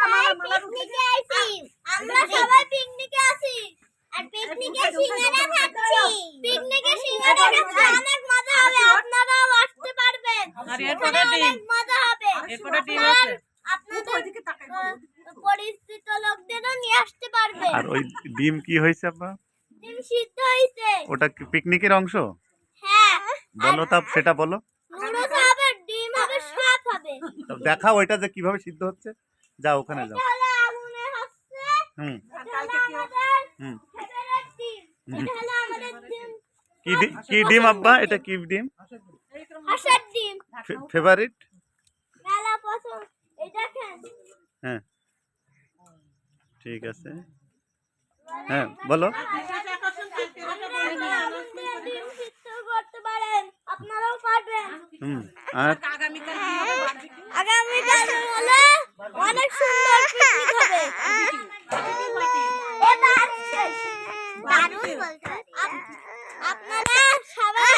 পিকনিকে আইছি আমরা সবাই পিকনিকে আছি আর পিকনিকে সিঙ্গারা খাচ্ছি পিকনিকে সিঙ্গারা খাচ্ছি অনেক মজা হবে আপনারাও আসতে পারবেন আর এরপরে ডিম মজা হবে এরপরে ডিম আছে আপনাদের পরিচিত লোকদেরও নিয়ে আসতে পারবেন আর ওই ডিম কি হয়েছে আব্বা? ডিম সিদ্ধ হইছে ওটা কি পিকনিকের অংশ? হ্যাঁ বলো তা সেটা বলো। নুডলস হবে ডিম হবে সাপ হবে দেখাও ওইটা যে কিভাবে সিদ্ধ হচ্ছে। যাও ওখানে যাও। তাহলে আগুনে হচ্ছে হুম কালকে কি হবে হুম ফেভারিট ডিম এটা হলো আমাদের ডিম কি ডিম আব্বা? এটা কি ডিম? হাঁসের ডিম ফেভারিট? মেলা পছন্দ এই দেখেন হ্যাঁ ঠিক আছে হ্যাঁ বলো। ডিম সিদ্ধ করতে পারেন আপনারাও পারবেন হুম আর আগামীকাল হলে অনেক সুন্দর পিকনিক হবে এবার দারুণ বলতে আপনারা সবাই